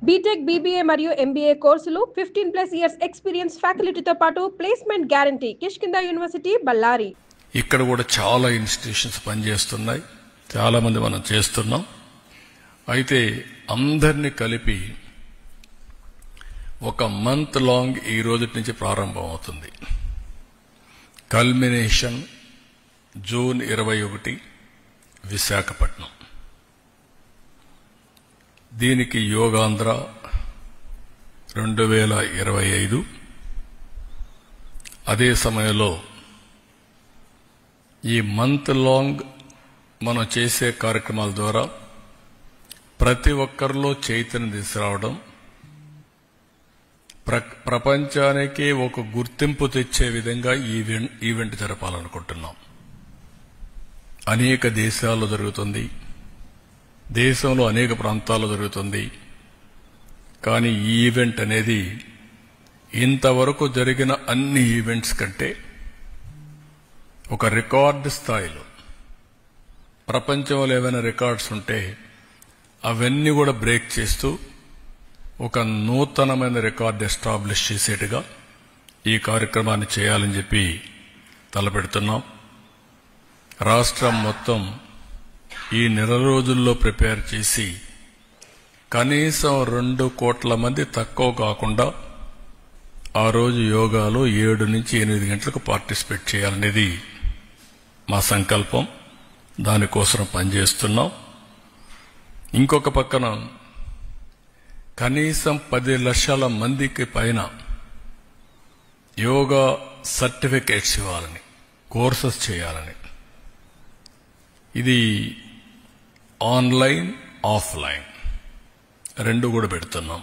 BTech, BBA మరియు MBA కోర్సులు 15+ years experience ఫ్యాకల్టీతో పాటు placement guarantee. Kishkinda university, Ballari. ఇక్కడ కూడా చాలా ఇన్స్టిట్యూషన్స్ పనిచేస్తున్నాయి, చాలా మంది మనం చేస్తున్నాం. అయితే అందరినీ కలిపి ఒక మంత్ లాంగ్ ఈ రోజు నుంచి ప్రారంభం అవుతుంది. Culmination June 21 Visakhapatnam. దీనికి యోగాంధ్ర 2025. అదే సమయంలో ఈ మంత్ లాంగ్ మనం చేసే కార్యక్రమాల ద్వారా ప్రతి ఒక్కరిలో చైతన్యం తీసుకురావడం, ప్రపంచానికి ఒక గుర్తింపు తెచ్చే విధంగా ఈవెంట్ జరపాలనుకుంటున్నాం. అనేక దేశాల్లో జరుగుతుంది, దేశంలో అనేక ప్రాంతాల్లో జరుగుతుంది. కానీ ఈ ఈవెంట్ అనేది ఇంతవరకు జరిగిన అన్ని ఈవెంట్స్ కంటే ఒక రికార్డు స్థాయిలో, ప్రపంచంలో ఏవైనా రికార్డ్స్ ఉంటే అవన్నీ కూడా బ్రేక్ చేస్తూ ఒక నూతనమైన రికార్డు ఎస్టాబ్లిష్ చేసేట్టుగా ఈ కార్యక్రమాన్ని చేయాలని చెప్పి తలపెడుతున్నాం. రాష్ట్రం మొత్తం ఈ నెల రోజుల్లో ప్రిపేర్ చేసి కనీసం 2 కోట్ల మంది తక్కువ కాకుండా ఆ రోజు యోగాలో 7 నుంచి 8 గంటలకు పార్టిసిపేట్ చేయాలనేది మా సంకల్పం. దానికోసం పనిచేస్తున్నాం. ఇంకొక పక్కన కనీసం 10 లక్షల మందికి పైన యోగా సర్టిఫికేట్స్ ఇవ్వాలని, కోర్సెస్ చేయాలని. ఇది ఆన్లైన్, ఆఫ్లైన్ రెండు కూడా పెడుతున్నాం.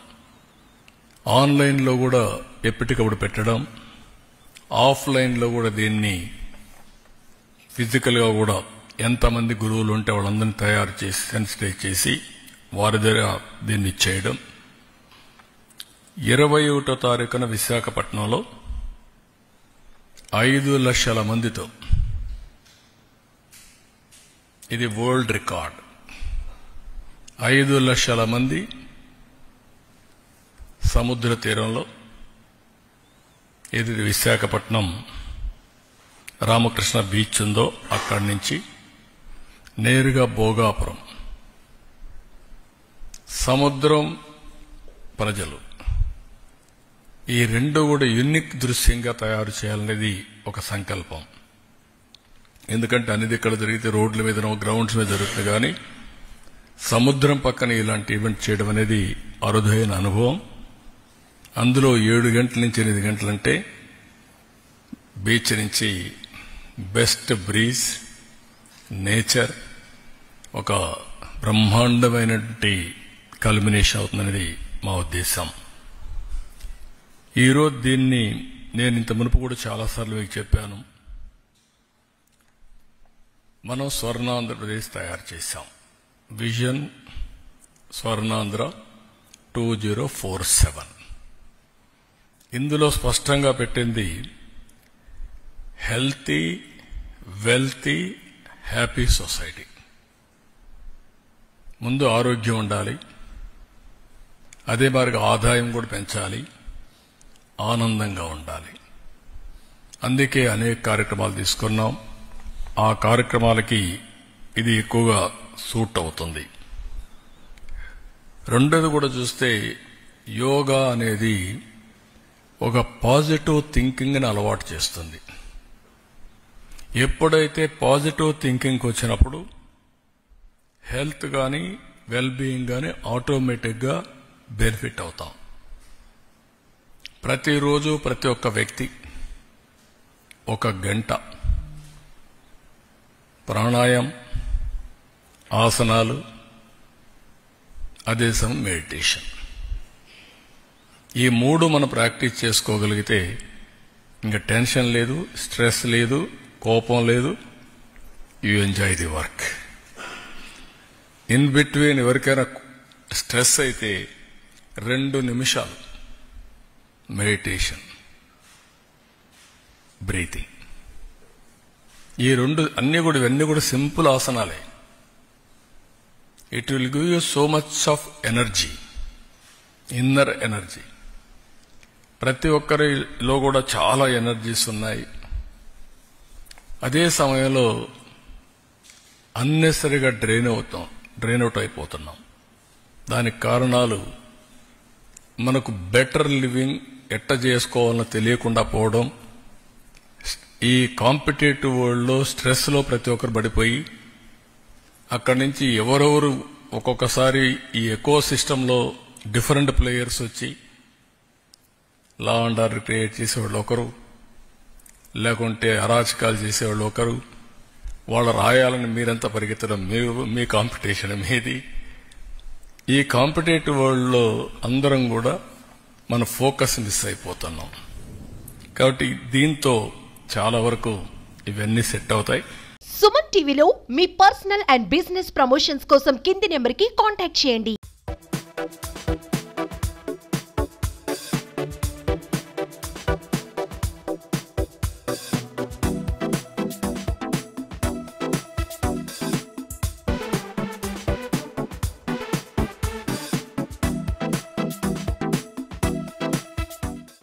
ఆన్లైన్లో కూడా ఎప్పటికప్పుడు పెట్టడం, ఆఫ్లైన్లో కూడా దీన్ని ఫిజికల్గా కూడా ఎంతమంది గురువులు ఉంటే వాళ్ళందరినీ తయారు చేసి సెన్సిటైజ్ చేసి వారి దగ్గర దీన్ని చేయడం. 21వ తారీఖున విశాఖపట్నంలో 5 లక్షల మందితో, ఇది వరల్డ్ రికార్డ్. 5 లక్షల మంది సముద్ర తీరంలో, ఏది విశాఖపట్నం రామకృష్ణ బీచ్ ఉందో అక్కడి నుంచి నేరుగా భోగాపురం, సముద్రం, ప్రజలు, ఈ రెండు కూడా యూనిక్ దృశ్యంగా తయారు చేయాలనేది ఒక సంకల్పం. ఎందుకంటే అనేది ఇక్కడ జరిగితే రోడ్ల మీదనో గ్రౌండ్స్ మీద జరుగుతుంది, కానీ సముద్రం పక్కన ఇలాంటి ఈవెంట్ చేయడం అనేది అరుదైన అనుభవం. అందులో 7 గంటల నుంచి 8 గంటలంటే బీచ్ నుంచి బెస్ట్ బ్రీజ్, నేచర్, ఒక బ్రహ్మాండమైనటువంటి కల్మినేషన్ అవుతుందనేది మా ఉద్దేశం. ఈరోజు దీన్ని నేను ఇంత మునుపు కూడా చాలాసార్లు మీకు చెప్పాను. మనం స్వర్ణాంధ్రప్రదేశ్ తయారు చేశాం. విజన్ స్వర్ణాంధ్ర 2047. ఇందులో స్పష్టంగా పెట్టింది హెల్తీ, వెల్తీ, హ్యాపీ సొసైటీ. ముందు ఆరోగ్యం ఉండాలి, అదే మాదిరిగా ఆదాయం కూడా పెంచాలి, ఆనందంగా ఉండాలి. అందుకే అనేక కార్యక్రమాలు తీసుకున్నాం. ఆ కార్యక్రమాలకి ఇది ఎక్కువగా సూట్ అవుతుంది. రెండోది కూడా చూస్తే యోగా అనేది ఒక పాజిటివ్ థింకింగ్ని అలవాటు చేస్తుంది. ఎప్పుడైతే పాజిటివ్ థింకింగ్కి వచ్చినప్పుడు హెల్త్ కానీ వెల్ బీయింగ్ కానీ ఆటోమేటిక్గా బెనిఫిట్ అవుతాం. ప్రతిరోజు ప్రతి ఒక్క వ్యక్తి 1 గంట ప్రాణాయామం, ఆసనాలు, అదే సమయం మెడిటేషన్, ఈ 3 మనం ప్రాక్టీస్ చేసుకోగలిగితే ఇంకా టెన్షన్ లేదు, స్ట్రెస్ లేదు, కోపం లేదు. You enjoy the work. In between ఎవరికైనా స్ట్రెస్ అయితే 2 నిమిషాలు మెడిటేషన్, బ్రీతింగ్, ఈ 2 ఇవన్నీ కూడా సింపుల్ ఆసనాలే. It will give you so much of energy. Inner energy. ప్రతి ఒక్కరిలో కూడా చాలా ఎనర్జీస్ ఉన్నాయి. అదే సమయంలో అన్నెసరిగా డ్రైన్ అవుట్ అయిపోతున్నాం. దానికి కారణాలు మనకు బెటర్ లివింగ్ ఎట్ట చేసుకోవాలో తెలియకుండా పోవడం, ఈ కాంపిటేటివ్ వరల్డ్లో స్ట్రెస్లో ప్రతి ఒక్కరు పడిపోయి అక్కడి నుంచి ఎవరెవరు ఒక్కొక్కసారి ఈ ఎకో సిస్టంలో డిఫరెంట్ ప్లేయర్స్ వచ్చి లా అండ్ ఆర్డర్ క్రియేట్ చేసేవాళ్ళు ఒకరు, లేకుంటే అరాచకాలు చేసేవాళ్ళు ఒకరు, వాళ్ళు రాయాలని మీరంతా పరిగెత్తడం మీ కాంపిటీషన్ మీది. ఈ కాంపిటేటివ్ వరల్డ్లో అందరం కూడా మన ఫోకస్ మిస్ అయిపోతున్నాం. కాబట్టి దీంతో చాలా వరకు ఇవన్నీ సెట్ అవుతాయి. సుమన్ టీవీలో మీ పర్సనల్ అండ్ బిజినెస్ ప్రమోషన్స్ కోసం కింది నెంబర్కి కాంటాక్ట్ చేయండి.